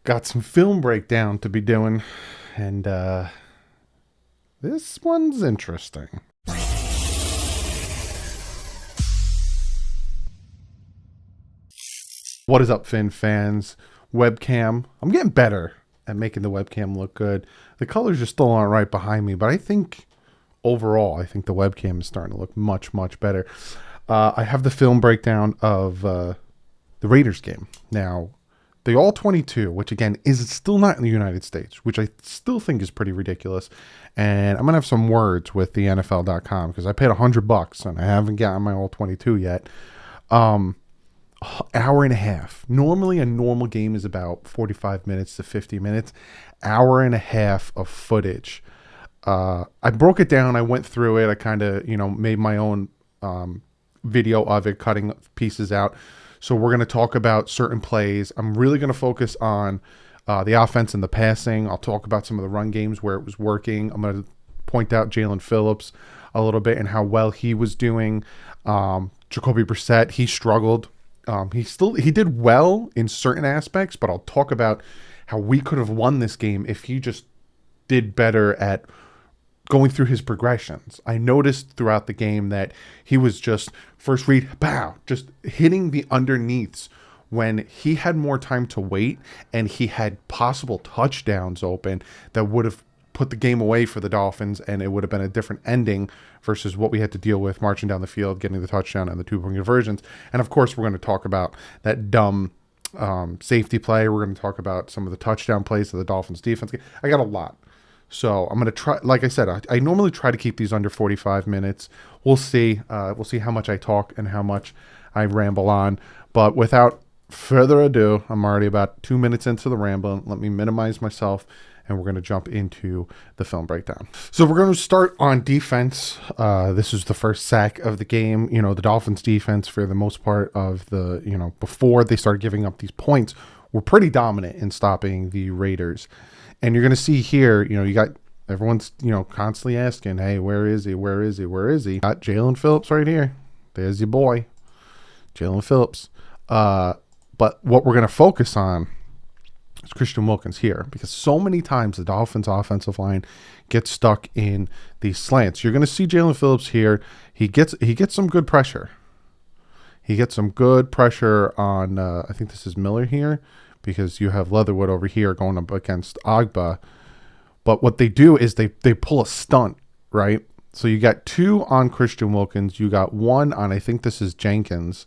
Got some film breakdown to be doing, and this one's interesting. What is up, Finn fans? Webcam. I'm getting better at making the webcam look good. The colors are still aren't right behind me, but I think overall, I think the webcam is starting to look much, much better. I have the film breakdown of the Raiders game. Now, the All-22, which again is still not in the United States, which I still think is pretty ridiculous. And I'm going to have some words with the NFL.com because I paid $100 and I haven't gotten my All-22 yet. Hour and a half. Normally a normal game is about 45 minutes to 50 minutes. Hour and a half of footage. I broke it down. I went through it. I kind of, made my own video of it, cutting pieces out. So we're going to talk about certain plays. I'm really going to focus on the offense and the passing. I'll talk about some of the run games where it was working. I'm going to point out Jalen Phillips a little bit and how well he was doing. Jacoby Brissett, he struggled. He did well in certain aspects, but I'll talk about how we could have won this game if he just did better at going through his progressions. I noticed throughout the game that he was just first read, pow, just hitting the underneaths when he had more time to wait and he had possible touchdowns open that would have put the game away for the Dolphins, and it would have been a different ending versus what we had to deal with marching down the field, getting the touchdown and the 2-point conversions. And of course, we're going to talk about that dumb safety play. We're going to talk about some of the touchdown plays of the Dolphins defense. I got a lot. So I'm going to try, like I said, I normally try to keep these under 45 minutes. We'll see. We'll see how much I talk and how much I ramble on. But without further ado, I'm already about 2 minutes into the ramble. Let me minimize myself, and we're going to jump into the film breakdown. So we're going to start on defense. This is the first sack of the game. The Dolphins defense, for the most part of the, before they started giving up these points, were pretty dominant in stopping the Raiders. And you're going to see here, you got everyone's, constantly asking, hey, where is he? Where is he? Where is he? Got Jalen Phillips right here. There's your boy, Jalen Phillips. But what we're going to focus on is Christian Wilkins here, because so many times the Dolphins offensive line gets stuck in these slants. You're going to see Jalen Phillips here. He gets some good pressure. He gets some good pressure on, I think this is Miller here, because you have Leatherwood over here going up against Agba. But what they do is they pull a stunt, right? So you got 2 on Christian Wilkins. You got 1 on, I think this is Jenkins.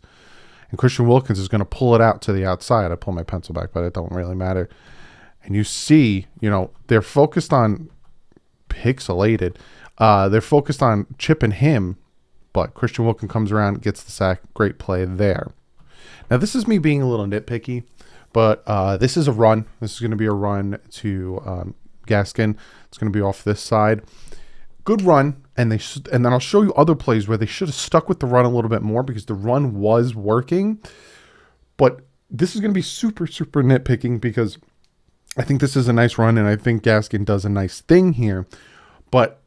And Christian Wilkins is going to pull it out to the outside. I pull my pencil back, but it don't really matter. And you see, they're focused on pixelated. They're focused on chipping him, but Christian Wilkins comes around, gets the sack. Great play there. Now, this is me being a little nitpicky, but this is a run. This is going to be a run to Gaskin. It's going to be off this side. Good run, and then I'll show you other plays where they should have stuck with the run a little bit more because the run was working. But this is going to be super, super nitpicking because I think this is a nice run, and I think Gaskin does a nice thing here. But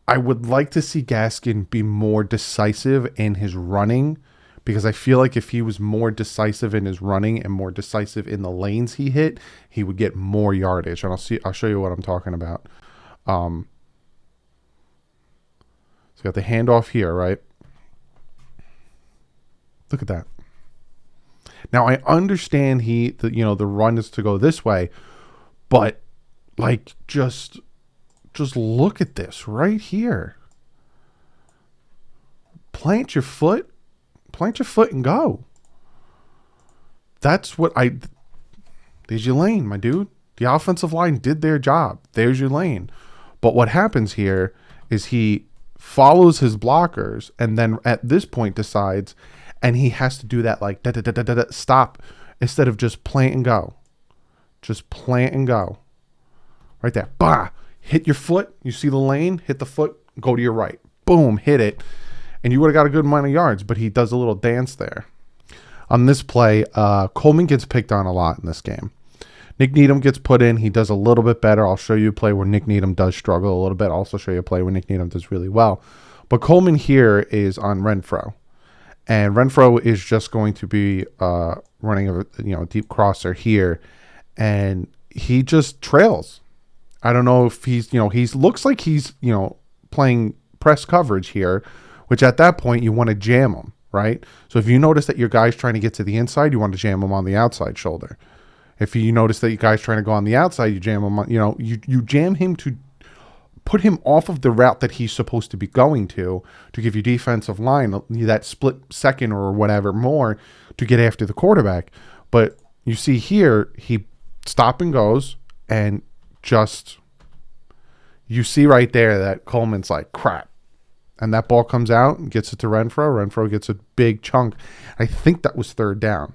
I would like to see Gaskin be more decisive in his running, because I feel like if he was more decisive in his running and more decisive in the lanes he hit, he would get more yardage. And I'll show you what I'm talking about. So you got the handoff here, right? Look at that. Now I understand the run is to go this way, but like just look at this right here. Plant your foot and go. That's what there's your lane, my dude. The offensive line did their job. There's your lane. But what happens here is he follows his blockers and then at this point decides, and he has to do that like stop instead of just plant and go. Just plant and go. Right there. Bah! Hit your foot. You see the lane. Hit the foot. Go to your right. Boom. Hit it. And you would have got a good amount of yards, but he does a little dance there. On this play, Coleman gets picked on a lot in this game. Nick Needham gets put in. He does a little bit better. I'll show you a play where Nick Needham does struggle a little bit. I'll also show you a play where Nick Needham does really well. But Coleman here is on Renfro. And Renfro is just going to be running a deep crosser here. And he just trails. I don't know if he's looks like he's playing press coverage here, which at that point you want to jam him, right? So if you notice that your guy's trying to get to the inside, you want to jam him on the outside shoulder. If you notice that your guy's trying to go on the outside, you jam him on, you jam him to put him off of the route that he's supposed to be going to give you defensive line that split second or whatever more to get after the quarterback. But you see here, he stop and goes, and just you see right there that Coleman's like, crap. And that ball comes out and gets it to Renfrow. Renfrow gets a big chunk. I think that was third down.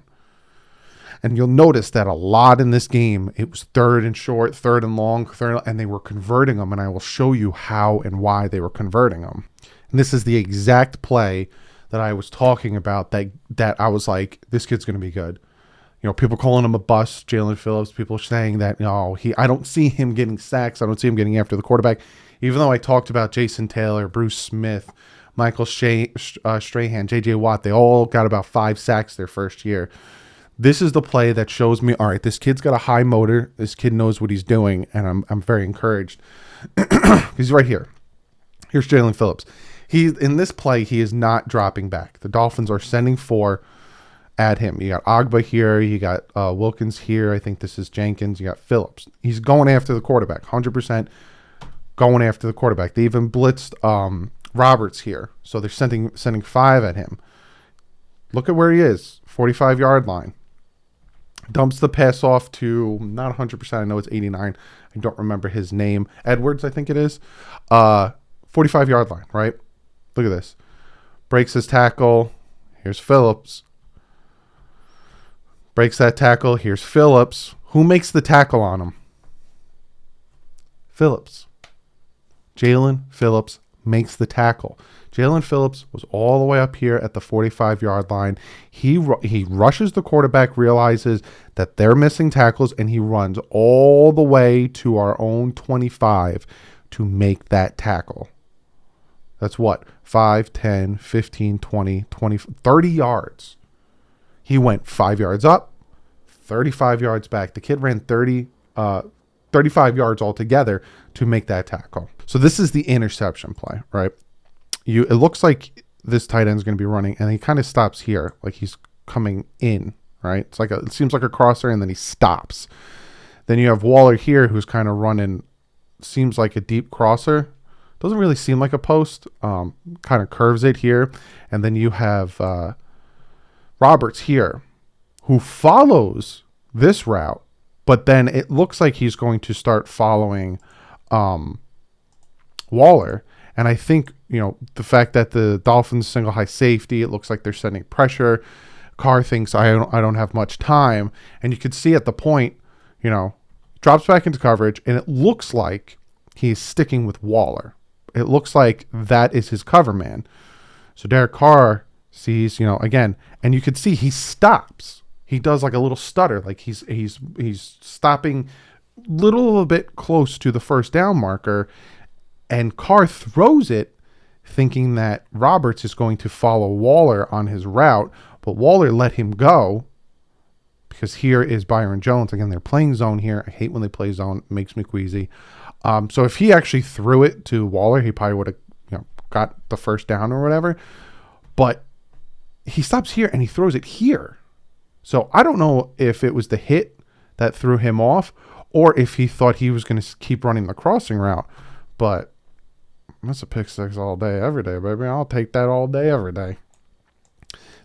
And you'll notice that a lot in this game, it was third and short, third and long, and they were converting them. And I will show you how and why they were converting them. And this is the exact play that I was talking about that I was like, this kid's going to be good. People calling him a bust, Jalen Phillips. People saying that, I don't see him getting sacks. I don't see him getting after the quarterback. Even though I talked about Jason Taylor, Bruce Smith, Michael Strahan, J.J. Watt, they all got about 5 sacks their first year. This is the play that shows me, all right, this kid's got a high motor. This kid knows what he's doing, and I'm very encouraged. He's right here. Here's Jalen Phillips. In this play, he is not dropping back. The Dolphins are sending 4 at him. You got Agba here. You got Wilkins here. I think this is Jenkins. You got Phillips. He's going after the quarterback, 100% going after the quarterback. They even blitzed Roberts here. So they're sending 5 at him. Look at where he is, 45-yard line. Dumps the pass off to, not 100%, I know it's 89. I don't remember his name. Edwards, I think it is. 45-yard line, right? Look at this. Breaks his tackle. Here's Phillips. Breaks that tackle. Here's Phillips. Who makes the tackle on him? Phillips. Jalen Phillips makes the tackle. Jalen Phillips was all the way up here at the 45-yard line. He rushes the quarterback, realizes that they're missing tackles, and he runs all the way to our own 25 to make that tackle. That's what? 5, 10, 15, 20, 20, 30 yards. He went 5 yards up, 35 yards back. The kid ran 35 yards altogether to make that tackle. So this is the interception play, right? It looks like this tight end is going to be running, and he kind of stops here, like he's coming in, right? It seems like a crosser, and then he stops. Then you have Waller here, who's kind of running, seems like a deep crosser. Doesn't really seem like a post. Kind of curves it here, and then you have Roberts here, who follows this route, but then it looks like he's going to start following Waller. And I think, the fact that the Dolphins single high safety, it looks like they're sending pressure. Carr thinks I don't have much time. And you can see at the point, drops back into coverage, and it looks like he's sticking with Waller. It looks like that is his cover man. So Derek Carr sees, again, and you can see he stops. He does like a little stutter, like he's stopping a little bit close to the first down marker. And Carr throws it thinking that Roberts is going to follow Waller on his route, but Waller let him go because here is Byron Jones. Again, they're playing zone here. I hate when they play zone. It makes me queasy. So if he actually threw it to Waller, he probably would have got the first down or whatever. But he stops here and he throws it here. So I don't know if it was the hit that threw him off or if he thought he was going to keep running the crossing route. But that's a pick six all day, every day, baby. I'll take that all day, every day.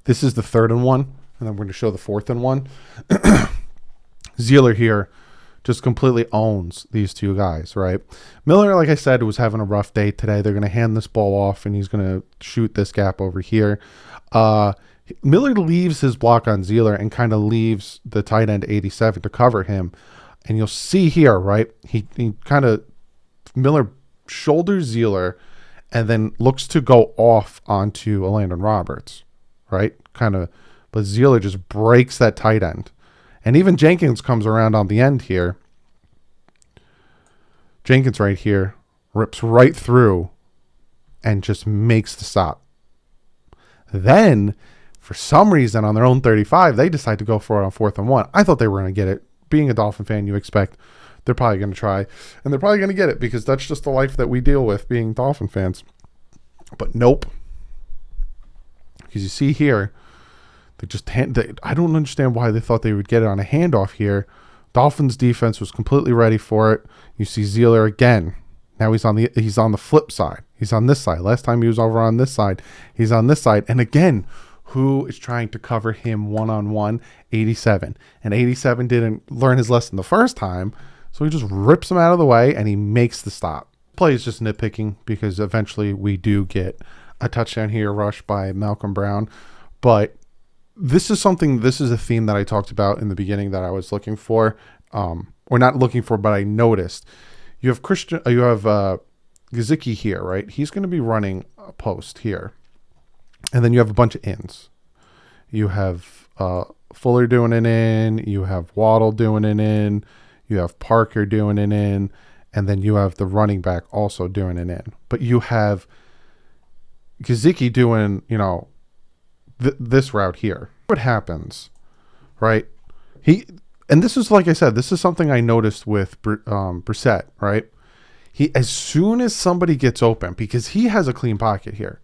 This is the 3rd and 1, and then we're going to show the 4th and 1. Zeeler here just completely owns these two guys, right? Miller, like I said, was having a rough day today. They're going to hand this ball off, and he's going to shoot this gap over here. Miller leaves his block on Zeeler and kind of leaves the tight end 87 to cover him. And you'll see here, right? He kind of, Miller shoulders Zeeler and then looks to go off onto Landon Roberts, right? But Zeeler just breaks that tight end. And even Jenkins comes around on the end here. Jenkins right here rips right through and just makes the stop. Then, for some reason, on their own 35, they decide to go for it on 4th and 1. I thought they were going to get it being a Dolphin fan, you expect they're probably going to try, and they're probably going to get it because that's just the life that we deal with being Dolphin fans. But nope. Because you see here, I don't understand why they thought they would get it on a handoff here. Dolphins defense was completely ready for it. You see Zealer again. Now he's on the flip side. He's on this side. Last time he was over on this side. He's on this side. And again, who is trying to cover him one-on-one? 87. And 87 didn't learn his lesson the first time, so he just rips him out of the way and he makes the stop. Play is just nitpicking because eventually we do get a touchdown here rushed by Malcolm Brown. But this is a theme that I talked about in the beginning that I was looking for, or not looking for, but I noticed. You have Gesicki here, right? He's going to be running a post here. And then you have a bunch of ins. You have Fuller doing an in. You have Waddle doing an in. You have Parker doing an in. And then you have the running back also doing an in. But you have Gesicki doing, this route here. What happens, right? And this is, like I said, this is something I noticed with Brissett, right? As soon as somebody gets open, because he has a clean pocket here,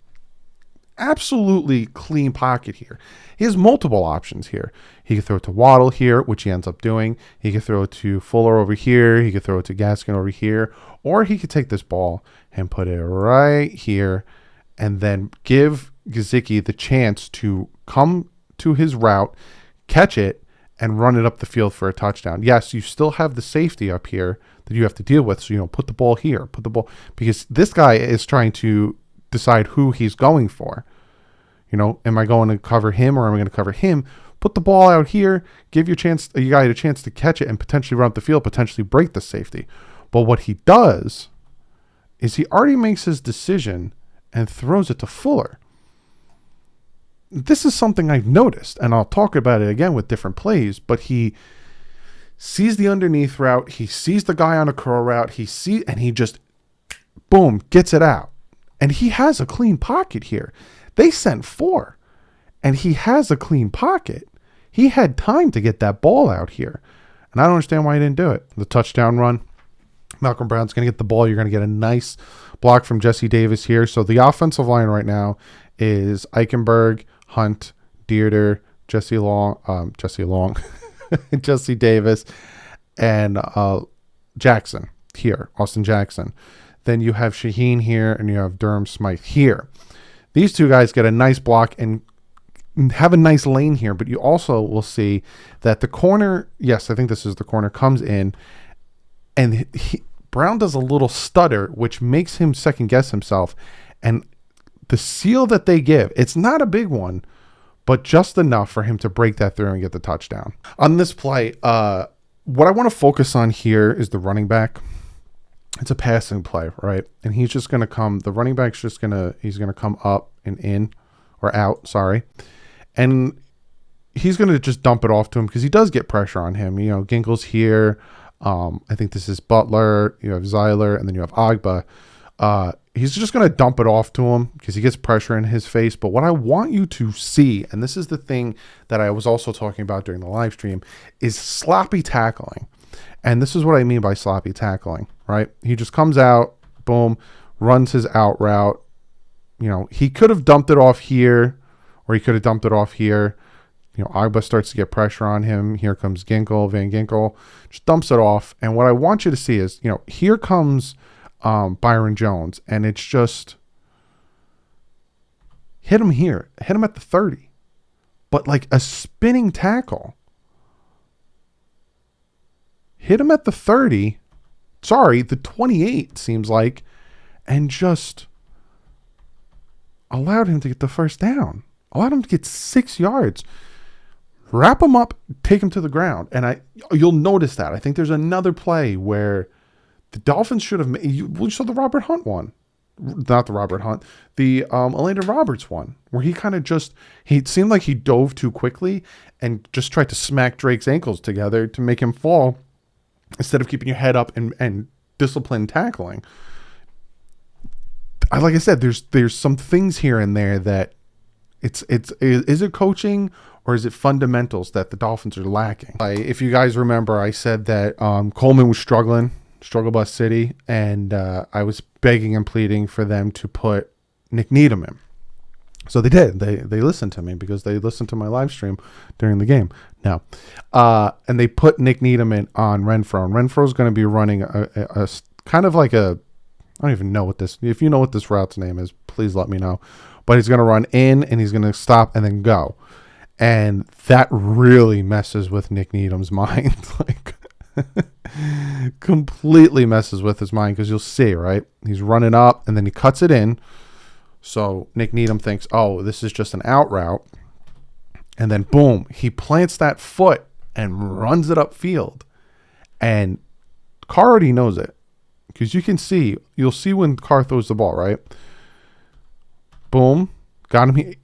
absolutely clean pocket here. He has multiple options here. He could throw it to Waddle here, which he ends up doing. He could throw it to Fuller over here. He could throw it to Gaskin over here. Or he could take this ball and put it right here and then give Gesicki the chance to come to his route, catch it, and run it up the field for a touchdown. Yes, you still have the safety up here that you have to deal with. So, put the ball here. Because this guy is trying to decide who he's going for. Am I going to cover him or am I going to cover him? Put the ball out here, give your guy a chance to catch it and potentially run up the field, potentially break the safety. But what he does is he already makes his decision and throws it to Fuller. This is something I've noticed, and I'll talk about it again with different plays, but he sees the underneath route, he sees the guy on a curl route, and he just, boom, gets it out. And he has a clean pocket here. They sent 4, and he has a clean pocket. He had time to get that ball out here, and I don't understand why he didn't do it. The touchdown run, Malcolm Brown's going to get the ball. You're going to get a nice block from Jesse Davis here. So the offensive line right now is Eichenberg, Hunt, Dierter, Jesse Davis, and Jackson here, Austin Jackson. Then you have Shaheen here, and you have Durham Smythe here. These two guys get a nice block and have a nice lane here, but you also will see that the corner, yes, I think this is the corner, comes in, and Brown does a little stutter, which makes him second guess himself, and the seal that they give, it's not a big one, but just enough for him to break that through and get the touchdown. On this play, what I want to focus on here is the running back. It's a passing play, right? And he's just going to come, the running back's he's going to come up and in, or out, sorry. And he's going to just dump it off to him because he does get pressure on him. Ginkle's here. I think this is Butler. You have Zeiler, and then you have Agba. He's just going to dump it off to him because he gets pressure in his face. But what I want you to see, and this is the thing that I was also talking about during the live stream, is sloppy tackling. And this is what I mean by sloppy tackling, right? He just comes out, boom, runs his out route. He could have dumped it off here, or he could have dumped it off here. Agba starts to get pressure on him. Here comes Van Ginkel, just dumps it off. And what I want you to see is, here comes Byron Jones, and it's just hit him here, hit him at the 30, but like a spinning tackle. Hit him at the 30, the 28 seems like, and just allowed him to get the first down. Allowed him to get 6 yards. Wrap him up, take him to the ground. And you'll notice that. I think there's another play where the Dolphins should have made, you saw the Robert Hunt one. Not the Robert Hunt. The Elandon Roberts one, where he kind of he seemed like he dove too quickly and just tried to smack Drake's ankles together to make him fall instead of keeping your head up and disciplined tackling. Like I said, there's some things here and there that is it coaching or is it fundamentals that the Dolphins are lacking? If you guys remember, I said that Coleman was struggle bus city, and I was begging and pleading for them to put Nick Needham in. So they did. They listened to me because they listened to my live stream during the game. Now, and they put Nick Needham in on Renfro. And Renfro's going to be running a kind of like a, I don't even know what this, if you know what this route's name is, please let me know. But he's going to run in and he's going to stop and then go. And that really messes with Nick Needham's mind. Like, completely messes with his mind, because you'll see, right? He's running up and then he cuts it in. So Nick Needham thinks, oh, this is just an out route. And then boom, he plants that foot and runs it upfield. And Carr already knows it, because you'll see when Carr throws the ball, right? Boom, got him,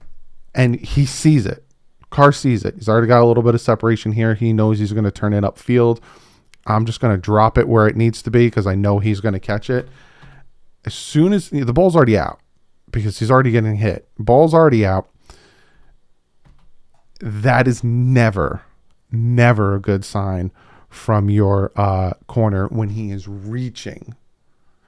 and he sees it. Carr sees it. He's already got a little bit of separation here. He knows he's going to turn it upfield. I'm just going to drop it where it needs to be, because I know he's going to catch it. As soon as the ball's already out, because he's already getting hit. Ball's already out. That is never a good sign from your corner when he is reaching.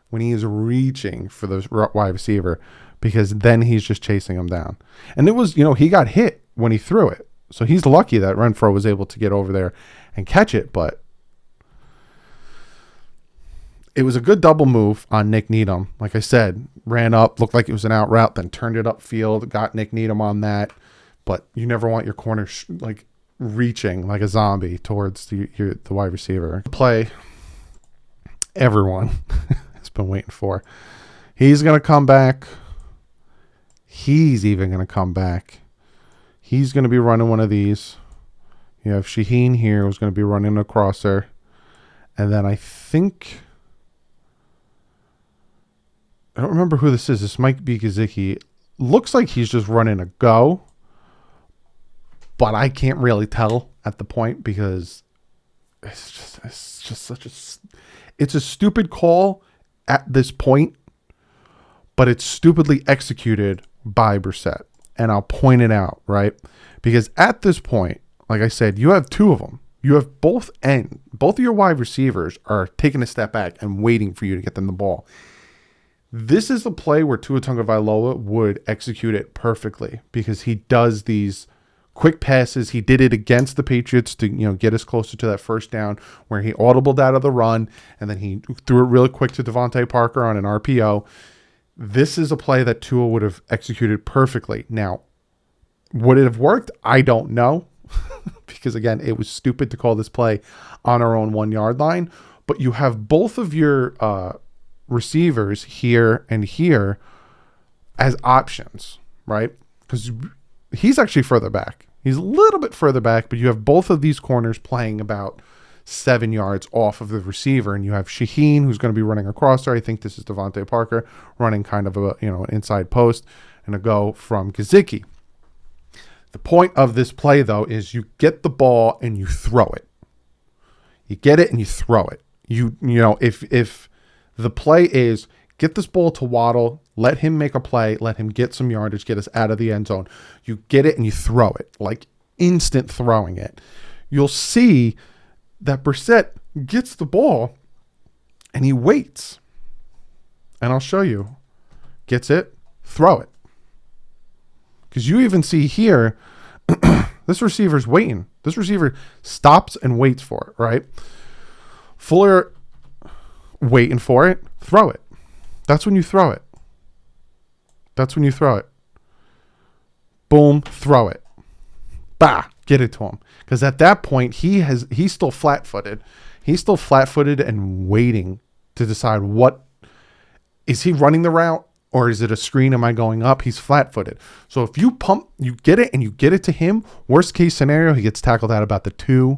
When he is reaching for the wide receiver, because then he's just chasing him down. And it was, he got hit when he threw it. So he's lucky that Renfro was able to get over there and catch it, but it was a good double move on Nick Needham. Like I said, ran up, looked like it was an out route, then turned it upfield, got Nick Needham on that. But you never want your corner reaching like a zombie towards the wide receiver. Play everyone has been waiting for. He's going to come back. He's even going to come back. He's going to be running one of these. You have Shaheen here, who's going to be running a crosser. And then I think, I don't remember who this is. This might be Gesicki. Looks like he's just running a go, but I can't really tell at the point, because it's just such it's a stupid call at this point, but it's stupidly executed by Brissett. And I'll point it out, right? Because at this point, like I said, you have two of them. You have both of your wide receivers are taking a step back and waiting for you to get them the ball. This is a play where Tua Tagovailoa would execute it perfectly, because he does these quick passes. He did it against the Patriots to get us closer to that first down, where he audibled out of the run and then he threw it really quick to Devontae Parker on an RPO. This is a play that Tua would have executed perfectly. Now, would it have worked? I don't know, because again, it was stupid to call this play on our own 1 yard line. But you have both of your receivers here and here as options, right? Because he's actually further back. He's a little bit further back, but you have both of these corners playing about 7 yards off of the receiver, and you have Shaheen, who's going to be running a crosser. I think this is Devontae Parker running kind of a an inside post, and a go from Gesicki. The point of this play, though, is you get the ball and you throw it. You get it and you throw it. If the play is get this ball to Waddle, let him make a play, let him get some yardage, get us out of the end zone. You get it and you throw it, like instant throwing it. You'll see that Brissett gets the ball and he waits. And I'll show you. Gets it, throw it. Because you even see here, this receiver's waiting. This receiver stops and waits for it, right? Fuller waiting for it, throw it. That's when you throw it. That's when you throw it. Boom, throw it. Bah, get it to him. Because at that point, he's still flat-footed. He's still flat-footed and waiting to decide is he running the route or is it a screen? Am I going up? He's flat-footed. So if you get it and you get it to him, worst case scenario, he gets tackled at about the 2.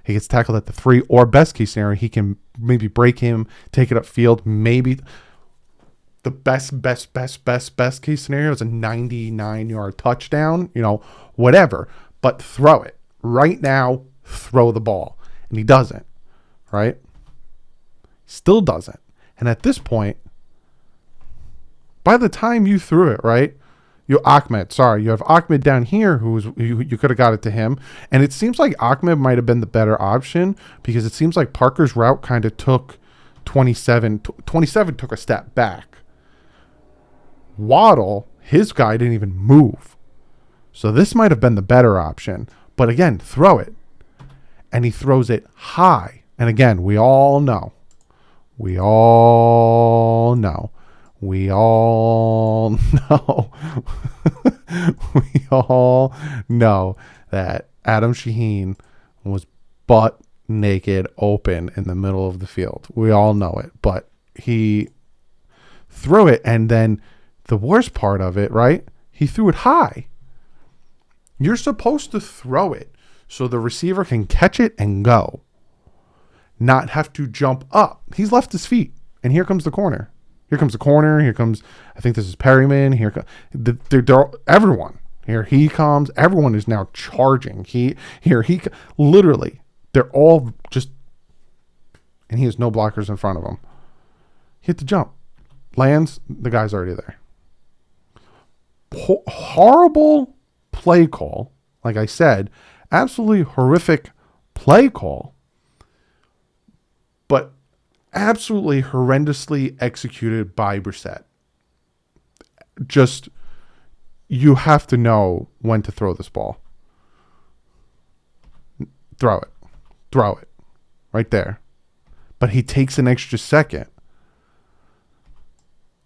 He gets tackled at the 3, or best case scenario, he can maybe break him, take it upfield. Maybe the best case scenario is a 99-yard touchdown, whatever. But throw it. Right now, throw the ball. And he doesn't, right? Still doesn't. And at this point, by the time you threw it, right, Ahmed, sorry. You have Ahmed down here you could have got it to him. And it seems like Ahmed might have been the better option because it seems like Parker's route kind of took 27 took a step back. Waddle, his guy didn't even move. So this might have been the better option. But again, throw it. And he throws it high. And again, we all know we all know that Adam Shaheen was butt naked open in the middle of the field. We all know it. But he threw it, and then the worst part of it, right? He threw it high. You're supposed to throw it so the receiver can catch it and go, not have to jump up. He's left his feet, and here comes the corner. Here comes, I think this is Perryman. Everyone. Here he comes. Everyone is now charging. Literally, they're all just, and he has no blockers in front of him. He hit the jump. Lands, the guy's already there. Horrible play call. Like I said, absolutely horrific play call. But absolutely horrendously executed by Brissett. Just, you have to know when to throw this ball. Throw it. Right there. But he takes an extra second.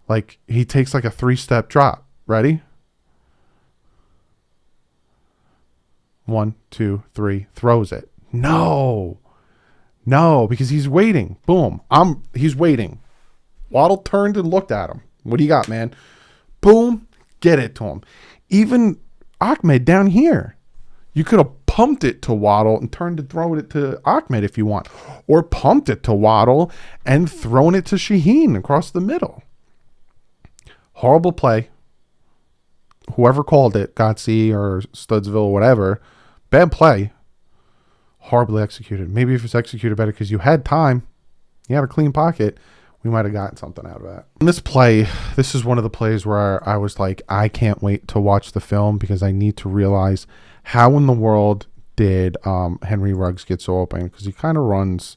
Like, he takes like a 3-step drop. Ready? 1, 2, 3. Throws it. No, because he's waiting. Boom. He's waiting. Waddle turned and looked at him. What do you got, man? Boom. Get it to him. Even Ahmed down here. You could have pumped it to Waddle and turned to throw it to Ahmed if you want. Or pumped it to Waddle and thrown it to Shaheen across the middle. Horrible play. Whoever called it, Gotsey or Studsville, whatever. Bad play. Horribly executed. Maybe if it's executed better because you had time, you had a clean pocket, we might have gotten something out of that. In this play, this is one of the plays where I was like, I can't wait to watch the film because I need to realize how in the world did Henry Ruggs get so open, because he kind of runs.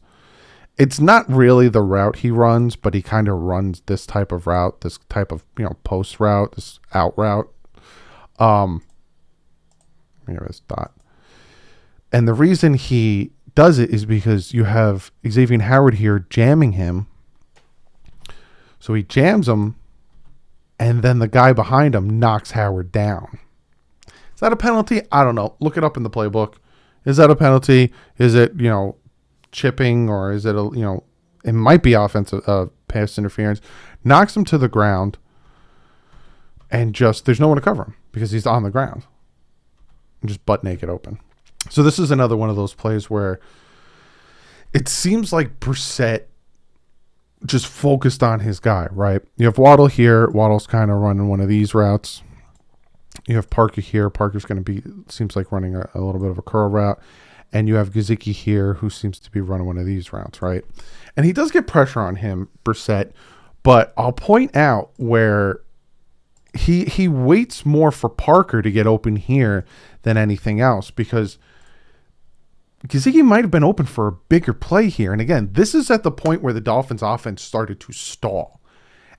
It's not really the route he runs, but he kind of runs this type of route, this type of post route, this out route. Here is dot. And the reason he does it is because you have Xavier Howard here jamming him. So he jams him, and then the guy behind him knocks Howard down. Is that a penalty? I don't know. Look it up in the playbook. Is that a penalty? Is it, chipping, or is it it might be offensive pass interference. Knocks him to the ground, and just there's no one to cover him because he's on the ground. And just butt naked open. So this is another one of those plays where it seems like Brissett just focused on his guy, right? You have Waddle here. Waddle's kind of running one of these routes. You have Parker here. Parker's going to be, seems like running a little bit of a curl route. And you have Gesicki here, who seems to be running one of these routes, right? And he does get pressure on him, Brissett. But I'll point out where he waits more for Parker to get open here than anything else, because Gesicki might have been open for a bigger play here. And again, this is at the point where the Dolphins offense started to stall.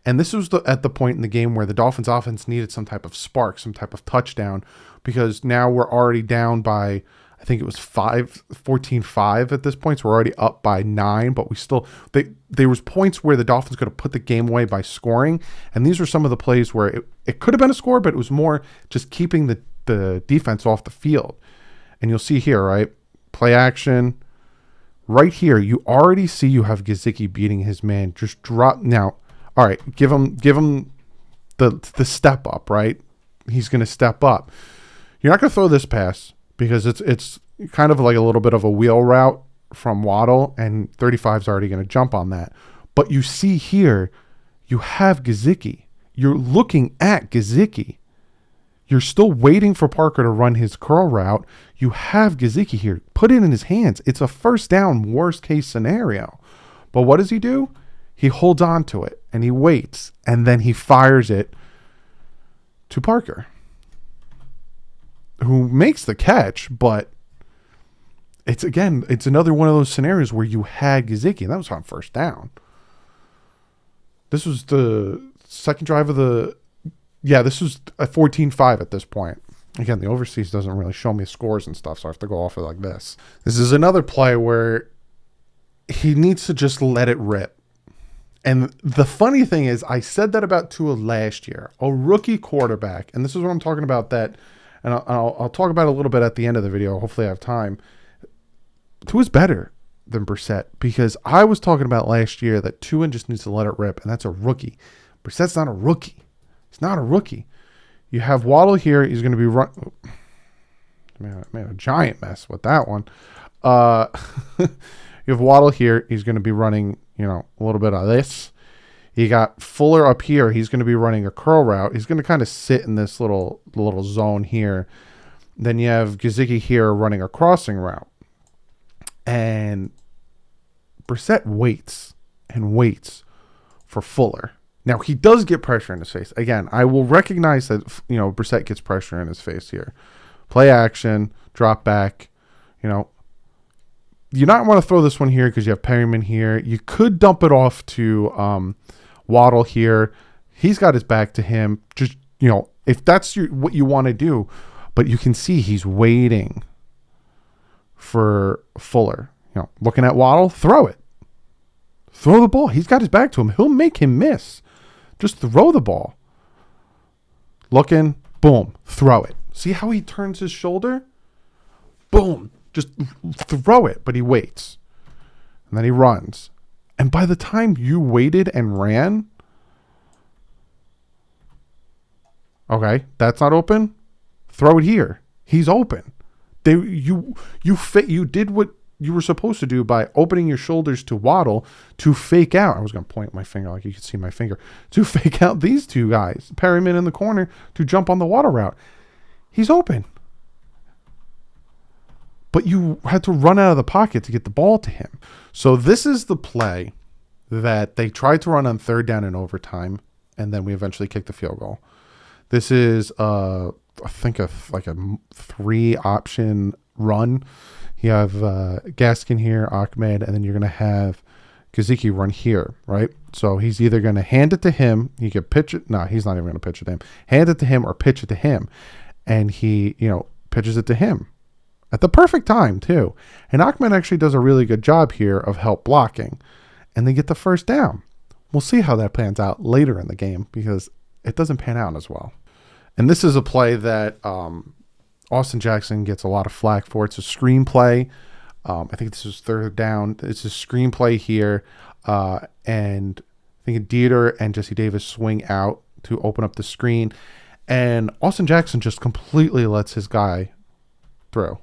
And this was at the point in the game where the Dolphins offense needed some type of spark, some type of touchdown, because now we're already down by, I think it was 14-5 at this point. So we're already up by 9, but we still, there was points where the Dolphins could have put the game away by scoring. And these were some of the plays where it could have been a score, but it was more just keeping the defense off the field. And you'll see here, right? Play action. Right here, you already see you have Gesicki beating his man. Just drop. Now, all right, give him the step up, right? He's going to step up. You're not going to throw this pass because it's kind of like a little bit of a wheel route from Waddle, and 35 is already going to jump on that. But you see here, you have Gesicki. You're looking at Gesicki. You're still waiting for Parker to run his curl route. You have Gesicki here. Put it in his hands. It's a first down, worst case scenario. But what does he do? He holds on to it, and he waits, and then he fires it to Parker. who makes the catch, but it's another one of those scenarios where you had Gesicki, and that was on first down. This was the second drive of this was a 14-5 at this point. Again, the overseas doesn't really show me scores and stuff, so I have to go off it like this. This is another play where he needs to just let it rip. And the funny thing is, I said that about Tua last year, a rookie quarterback, and this is what I'm talking about, that, and I'll talk about it a little bit at the end of the video. Hopefully I have time. Tua's better than Brissett, because I was talking about last year that Tua just needs to let it rip, and that's a rookie. Brissett's not a rookie. He's not a rookie. You have Waddle here. He's going to be made a giant mess with that one. You have Waddle here. He's going to be running, a little bit of this. You got Fuller up here. He's going to be running a curl route. He's going to kind of sit in this little zone here. Then you have Gesicki here running a crossing route. And Brissett waits and waits for Fuller. Now, he does get pressure in his face. Again, I will recognize that, Brissett gets pressure in his face here. Play action, drop back, You not want to throw this one here because you have Perryman here. You could dump it off to Waddle here. He's got his back to him. Just, if that's what you want to do. But you can see he's waiting for Fuller. Looking at Waddle, throw it. Throw the ball. He's got his back to him. He'll make him miss. Just throw the ball. Looking, boom, throw it. See how he turns his shoulder? Boom. Just throw it, but he waits. And then he runs. And by the time you waited and ran, okay, that's not open. Throw it here. He's open. You did what you were supposed to do by opening your shoulders to Waddle to fake out. I was going to point my finger like you could see my finger. To fake out these two guys. Perryman in the corner to jump on the Waddle route. He's open. But you had to run out of the pocket to get the ball to him. So this is the play that they tried to run on third down in overtime, and then we eventually kicked the field goal. This is, I think, a 3-option run. You have Gaskin here, Ahmed, and then you're going to have Gesicki run here, right? So he's either going to hand it to him. He could pitch it. No, he's not even going to pitch it to him. Hand it to him or pitch it to him. And he, pitches it to him. At the perfect time, too. And Ahmed actually does a really good job here of help blocking. And they get the first down. We'll see how that pans out later in the game because it doesn't pan out as well. And this is a play that Austin Jackson gets a lot of flack for. It's a screenplay. I think this is third down. It's a screenplay here. And I think Dieter and Jesse Davis swing out to open up the screen. And Austin Jackson just completely lets his guy through.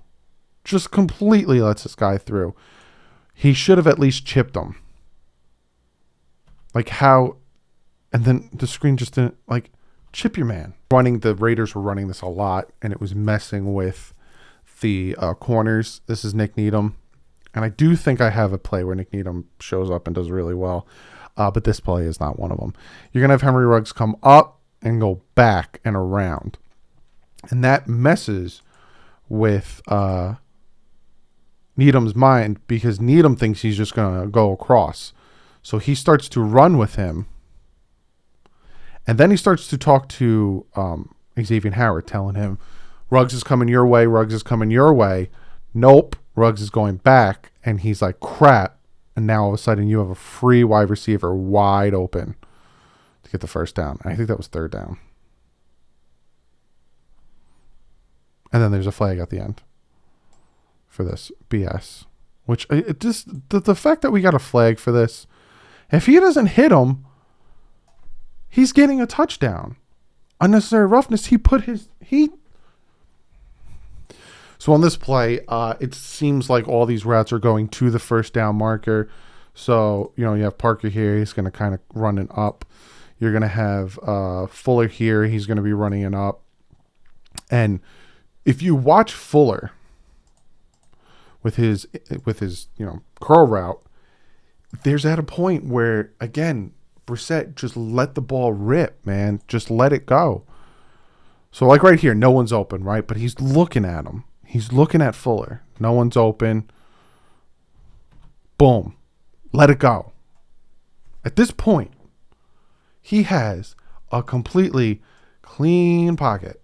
Just completely lets this guy through. He should have at least chipped him. Like how, and then the screen just didn't, chip your man. The Raiders were running this a lot, and it was messing with the corners. This is Nick Needham. And I do think I have a play where Nick Needham shows up and does really well. But this play is not one of them. You're going to have Henry Ruggs come up and go back and around. And that messes with Needham's mind because Needham thinks he's just going to go across. So he starts to run with him. And then he starts to talk to Xavier Howard, telling him, Ruggs is coming your way, Ruggs is coming your way. Nope, Ruggs is going back. And he's like, crap. And now all of a sudden you have a free wide receiver wide open to get the first down. I think that was third down. And then there's a flag at the end for this BS. Which, it just, the fact that we got a flag for this, if he doesn't hit him, he's getting a touchdown. Unnecessary roughness. So on this play, it seems like all these routes are going to the first down marker. So, you have Parker here. He's going to kind of run it up. You're going to have Fuller here. He's going to be running it up. And if you watch Fuller with his curl route, there's at a point where, again, Brissett just let the ball rip, man. Just let it go. So like right here, no one's open, right? But he's looking at him. He's looking at Fuller. No one's open. Boom. Let it go. At this point, he has a completely clean pocket.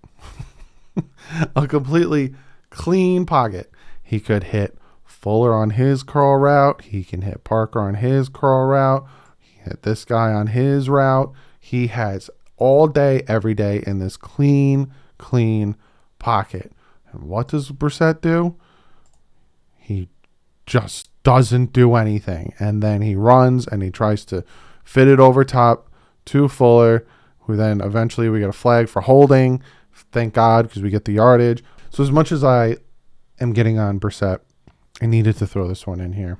A completely clean pocket. He could hit Fuller on his curl route. He can hit Parker on his curl route. He hit this guy on his route. He has all day, every day in this clean pocket. And what does Brissett do? He just doesn't do anything. And then he runs and he tries to fit it over top to Fuller, who then eventually we get a flag for holding. Thank God, because we get the yardage. So as much as I am getting on Brissett, I needed to throw this one in here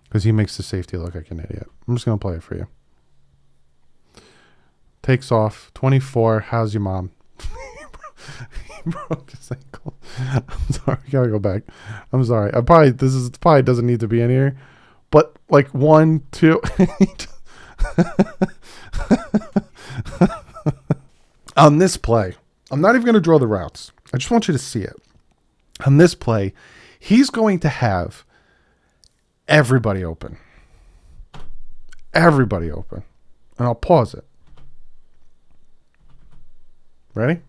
because he makes the safety look like an idiot. I'm just going to play it for you. Takes off, 24. How's your mom? He broke his ankle. I'm sorry. I gotta go back. I'm sorry. This probably doesn't need to be in here, but like 1, 2. On this play, I'm not even going to draw the routes. I just want you to see it. On this play, he's going to have everybody open. Everybody open. And I'll pause it. Ready?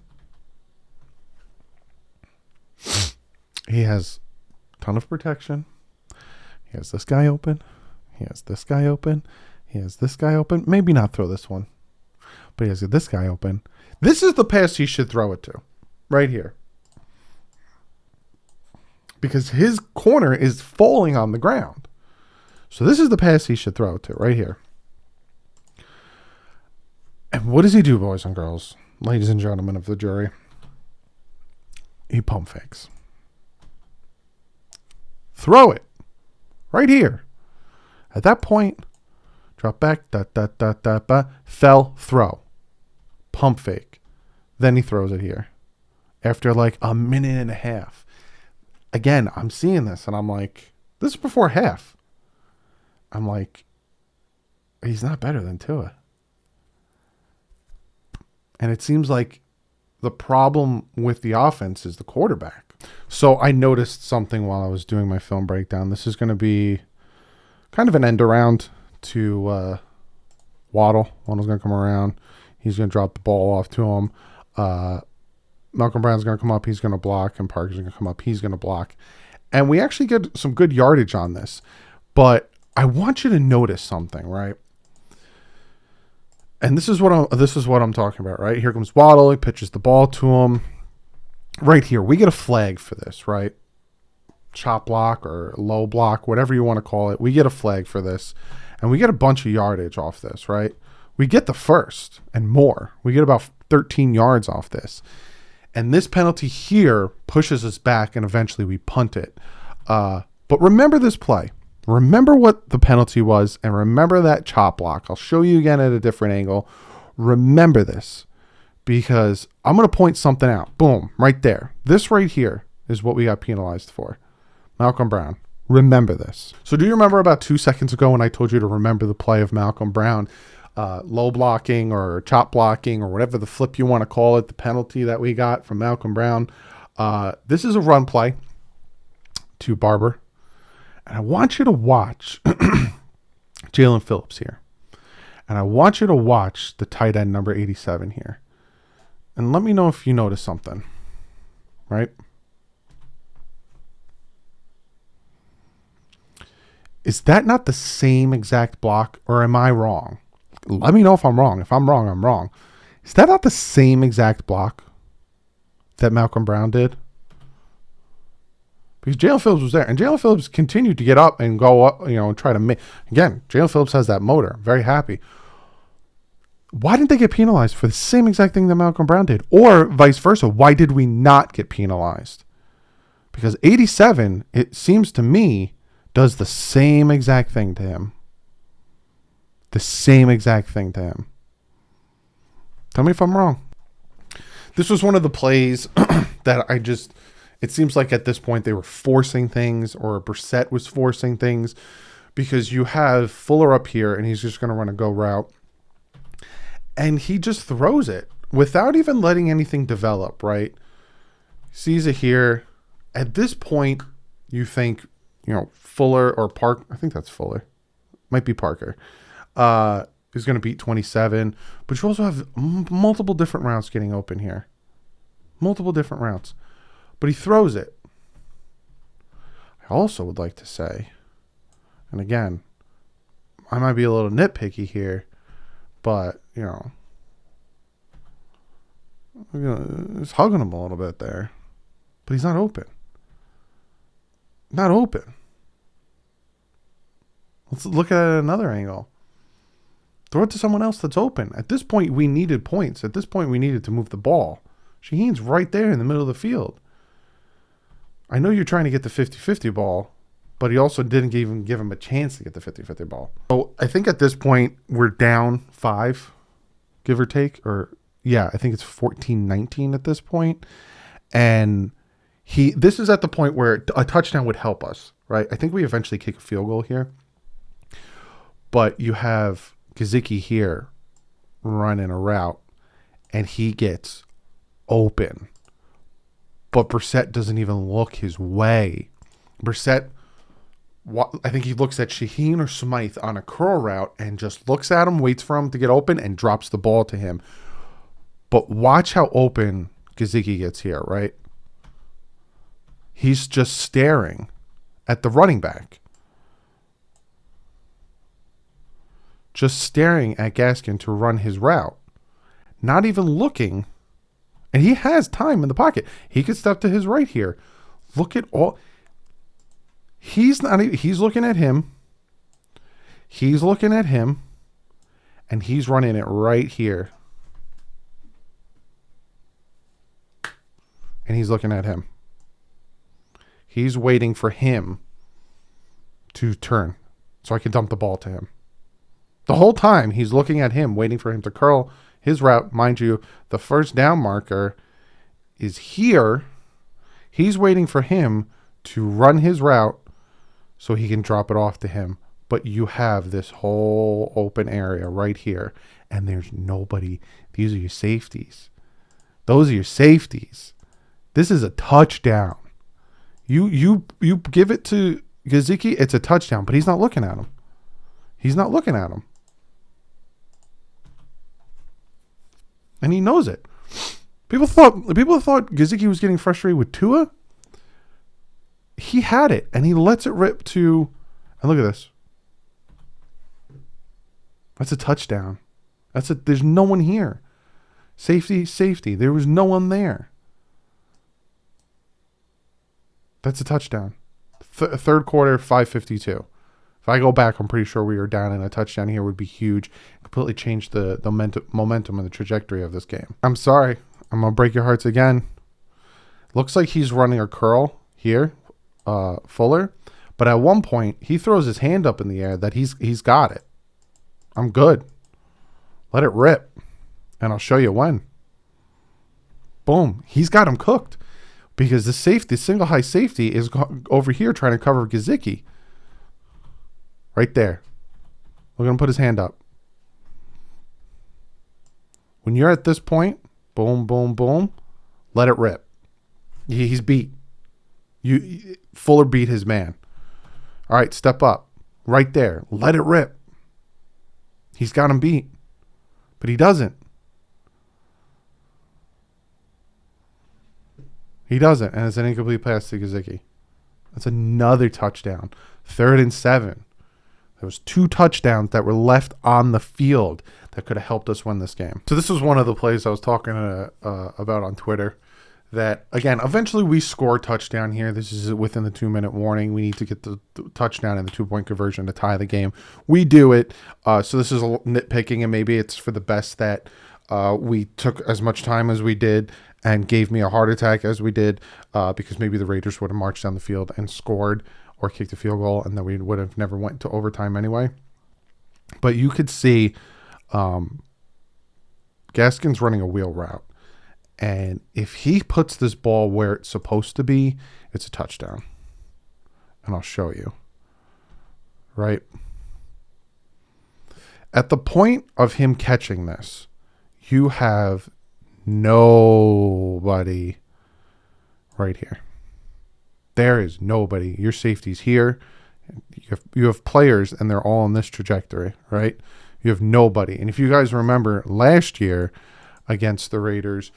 He has a ton of protection. He has this guy open. He has this guy open. He has this guy open. Maybe not throw this one. But he has this guy open. This is the pass he should throw it to. Right here. Because his corner is falling on the ground. So this is the pass he should throw it to. Right here. And what does he do, boys and girls? Ladies and gentlemen of the jury. He pump fakes. Throw it. Right here. At that point, drop back, fell, throw. Pump fake. Then he throws it here. After like a minute and a half. Again, I'm seeing this and I'm like, this is before half. I'm like, he's not better than Tua. And it seems like the problem with the offense is the quarterback. So I noticed something while I was doing my film breakdown. This is going to be kind of an end around to Waddle. Waddle's going to come around. He's going to drop the ball off to him. Malcolm Brown's going to come up. He's going to block. And Parker's going to come up. He's going to block. And we actually get some good yardage on this. But I want you to notice something, right? And this is what I'm talking about, right? Here comes Waddle. He pitches the ball to him. Right here, we get a flag for this, right? Chop block or low block, whatever you want to call it. We get a flag for this. And we get a bunch of yardage off this, right? We get the first and more. We get about 13 yards off this. And this penalty here pushes us back and eventually we punt it. But remember this play. Remember what the penalty was and remember that chop block. I'll show you again at a different angle. Remember this because I'm going to point something out. Boom, right there. This right here is what we got penalized for. Malcolm Brown. Remember this. So do you remember about 2 seconds ago when I told you to remember the play of Malcolm Brown? Low blocking or chop blocking or whatever the flip you want to call it, the penalty that we got from Malcolm Brown. This is a run play to Barber. And I want you to watch Jalen Phillips here. And I want you to watch the tight end number 87 here. And let me know if you notice something. Right? Is that not the same exact block or am I wrong? Let me know if I'm wrong. If I'm wrong, I'm wrong. Is that not the same exact block that Malcolm Brown did? Because Jalen Phillips was there. And Jalen Phillips continued to get up and go up, and try to make. Again, Jalen Phillips has that motor. I'm very happy. Why didn't they get penalized for the same exact thing that Malcolm Brown did? Or vice versa. Why did we not get penalized? Because 87, it seems to me, does the same exact thing to him. The same exact thing to him. Tell me if I'm wrong. This was one of the plays that it seems like at this point they were forcing things or Brissett was forcing things because you have Fuller up here and he's just going to run a go route. And he just throws it without even letting anything develop, right? Sees it here. At this point, you think, Fuller or Park. I think that's Fuller. Might be Parker. Is going to beat 27. But you also have multiple different routes getting open here. Multiple different routes. But he throws it. I also would like to say, and again, I might be a little nitpicky here, but, it's hugging him a little bit there. But he's not open. Not open. Let's look at it at another angle. Throw it to someone else that's open. At this point, we needed points. At this point, we needed to move the ball. Shaheen's right there in the middle of the field. I know you're trying to get the 50-50 ball, but he also didn't even give him a chance to get the 50-50 ball. So I think at this point, we're down 5, give or take. I think it's 14-19 at this point. And this is at the point where a touchdown would help us, right? I think we eventually kick a field goal here. But you have Gesicki here running a route, and he gets open. But Brissett doesn't even look his way. Brissett, I think he looks at Shaheen or Smythe on a curl route and just looks at him, waits for him to get open, and drops the ball to him. But watch how open Gesicki gets here, right? He's just staring at the running back. Just staring at Gaskin to run his route. Not even looking. And he has time in the pocket. He could step to his right here. Look at all. He's looking at him. He's looking at him. And he's running it right here. And he's looking at him. He's waiting for him to turn so I can dump the ball to him. The whole time he's looking at him, waiting for him to curl his route. Mind you, the first down marker is here. He's waiting for him to run his route so he can drop it off to him. But you have this whole open area right here, and there's nobody. These are your safeties. Those are your safeties. This is a touchdown. You give it to Gesicki, it's a touchdown, but he's not looking at him. He's not looking at him. And he knows it. People thought Gesicki was getting frustrated with Tua. He had it, and he lets it rip to, and look at this. That's a touchdown. There's no one here. Safety. There was no one there. That's a touchdown. Third quarter, 5:52. If I go back, I'm pretty sure we were down, and a touchdown here would be huge. Completely change the momentum and the trajectory of this game. I'm sorry. I'm going to break your hearts again. Looks like he's running a curl here, Fuller. But at one point, he throws his hand up in the air that he's got it. I'm good. Let it rip. And I'll show you when. Boom. He's got him cooked. Because the single high safety is over here trying to cover Gesicki. Right there. We're going to put his hand up. When you're at this point, boom, boom, boom, let it rip. He's beat. Fuller beat his man. All right, step up. Right there. Let it rip. He's got him beat. But he doesn't. He doesn't. And it's an incomplete pass to Gesicki. That's another touchdown. 3rd and 7. There was 2 touchdowns that were left on the field that could have helped us win this game. So this was one of the plays I was talking about on Twitter. That, again, eventually we score a touchdown here. This is within the 2-minute warning. We need to get the touchdown and the 2-point conversion to tie the game. We do it. So this is a nitpicking, and maybe it's for the best that we took as much time as we did and gave me a heart attack as we did, because maybe the Raiders would have marched down the field and scored or kicked a field goal, and then we would have never went to overtime anyway. But you could see Gaskin's running a wheel route. And if he puts this ball where it's supposed to be, it's a touchdown. And I'll show you. Right? At the point of him catching this, you have Nobody right here. There is nobody. Your safety's here. You have players, and they're all on this trajectory, right? You have nobody. And if you guys remember last year against the Raiders,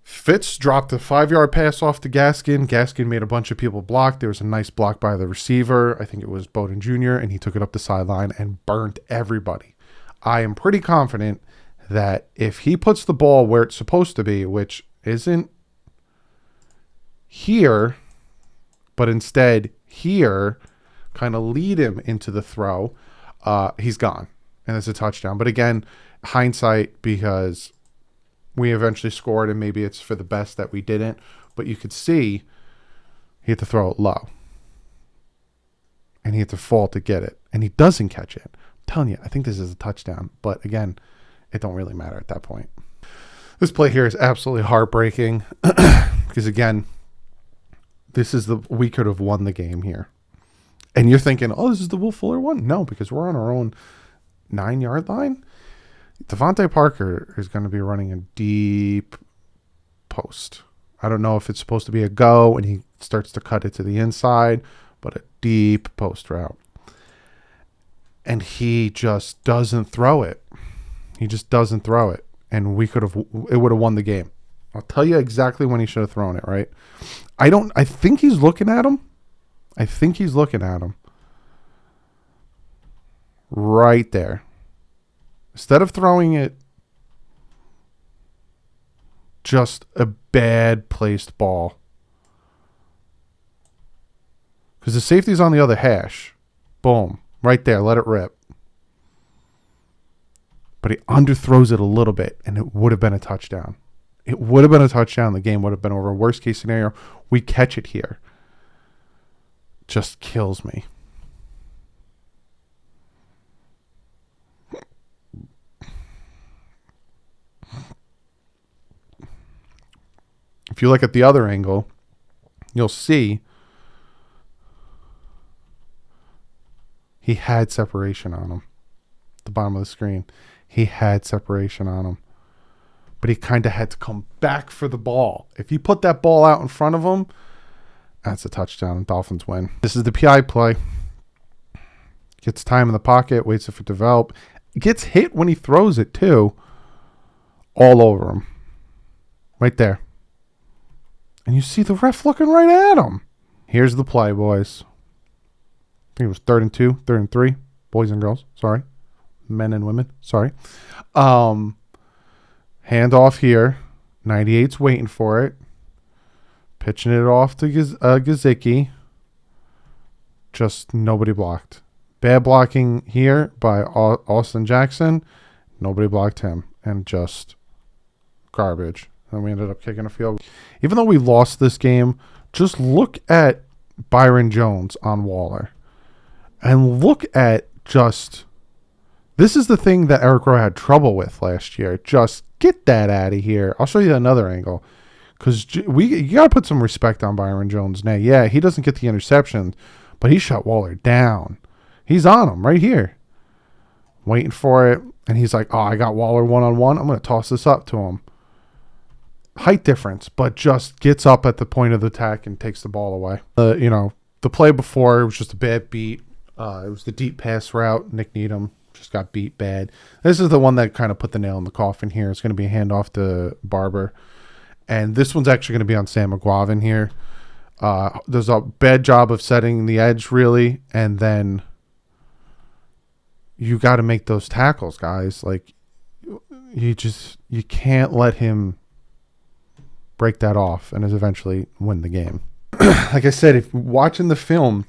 Fitz dropped a 5-yard pass off to Gaskin. Gaskin made a bunch of people block. There was a nice block by the receiver. I think it was Bowden Jr., and he took it up the sideline and burnt everybody. I am pretty confident that if he puts the ball where it's supposed to be, which isn't here, but instead here, kind of lead him into the throw, he's gone. And it's a touchdown. But again, hindsight, because we eventually scored, and maybe it's for the best that we didn't. But you could see he had to throw it low. And he had to fall to get it. And he doesn't catch it. I'm telling you, I think this is a touchdown. But again, it don't really matter at that point. This play here is absolutely heartbreaking. Because again, we could have won the game here. And you're thinking, oh, this is the Will Fuller one? No, because we're on our own 9-yard line. Devontae Parker is going to be running a deep post. I don't know if it's supposed to be a go and he starts to cut it to the inside, but a deep post route. And he just doesn't throw it. He just doesn't throw it. And it would have won the game. I'll tell you exactly when he should have thrown it, right? I think he's looking at him. Right there. Instead of throwing it, just a bad placed ball. Because the safety's on the other hash. Boom. Right there. Let it rip. But he underthrows it a little bit, and it would have been a touchdown. It would have been a touchdown. The game would have been over. Worst case scenario, we catch it here. Just kills me. If you look at the other angle, you'll see he had separation on him. At the bottom of the screen. He had separation on him. But he kind of had to come back for the ball. If he put that ball out in front of him, that's a touchdown. Dolphins win. This is the PI play. Gets time in the pocket, waits for it to develop. Gets hit when he throws it, too. All over him. Right there. And you see the ref looking right at him. Here's the play, boys. I think it was 3rd and 2, 3rd and 3. Boys and girls, sorry. Men and women, sorry. Hand off here. 98's waiting for it. Pitching it off to Gesicki. Just nobody blocked. Bad blocking here by Austin Jackson. Nobody blocked him. And just garbage. And we ended up kicking a field. Even though we lost this game, just look at Byron Jones on Waller. And look at just... This is the thing that Eric Rowe had trouble with last year. Just get that out of here. I'll show you another angle. Because you got to put some respect on Byron Jones. Now, yeah, he doesn't get the interception, but he shut Waller down. He's on him right here. Waiting for it. And he's like, oh, I got Waller one-on-one. I'm going to toss this up to him. Height difference, but just gets up at the point of the attack and takes the ball away. The play before, it was just a bad beat. It was the deep pass route. Nick Needham just got beat bad. This is the one that kind of put the nail in the coffin here. It's going to be a handoff to Barber. And this one's actually going to be on Sam McGuavin here. There's a bad job of setting the edge, really. And then you got to make those tackles, guys. Like, you can't let him break that off and eventually win the game. Like I said, if watching the film,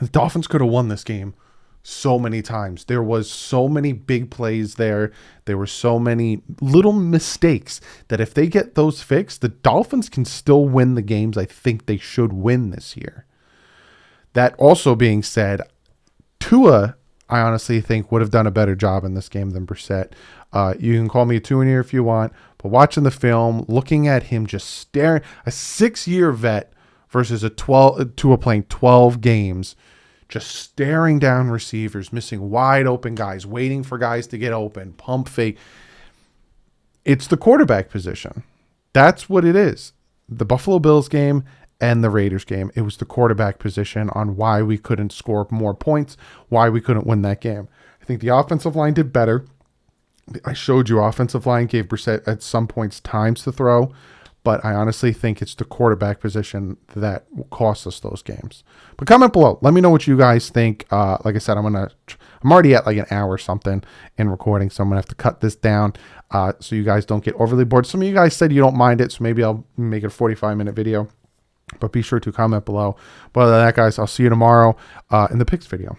the Dolphins could have won this game so many times. There was so many big plays there. There were so many little mistakes that if they get those fixed, the Dolphins can still win the games I think they should win this year. That also being said, Tua, I honestly think, would have done a better job in this game than Brissett. You can call me a two in here if you want, but watching the film, looking at him just staring, a 6-year vet versus Tua playing 12 games, just staring down receivers, missing wide open guys, waiting for guys to get open, pump fake. It's the quarterback position. That's what it is. The Buffalo Bills game and the Raiders game, it was the quarterback position on why we couldn't score more points, why we couldn't win that game. I think the offensive line did better. I showed you offensive line gave Brissett at some points times to throw, but I honestly think it's the quarterback position that cost us those games. But comment below. Let me know what you guys think. Like I said, I'm already at like an hour or something in recording, so I'm going to have to cut this down so you guys don't get overly bored. Some of you guys said you don't mind it, so maybe I'll make it a 45-minute video. But be sure to comment below. But other than that, guys, I'll see you tomorrow in the picks video.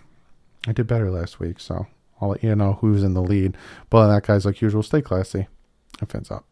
I did better last week, so I'll let you know who's in the lead. But other than that, guys, like usual, stay classy and fins up.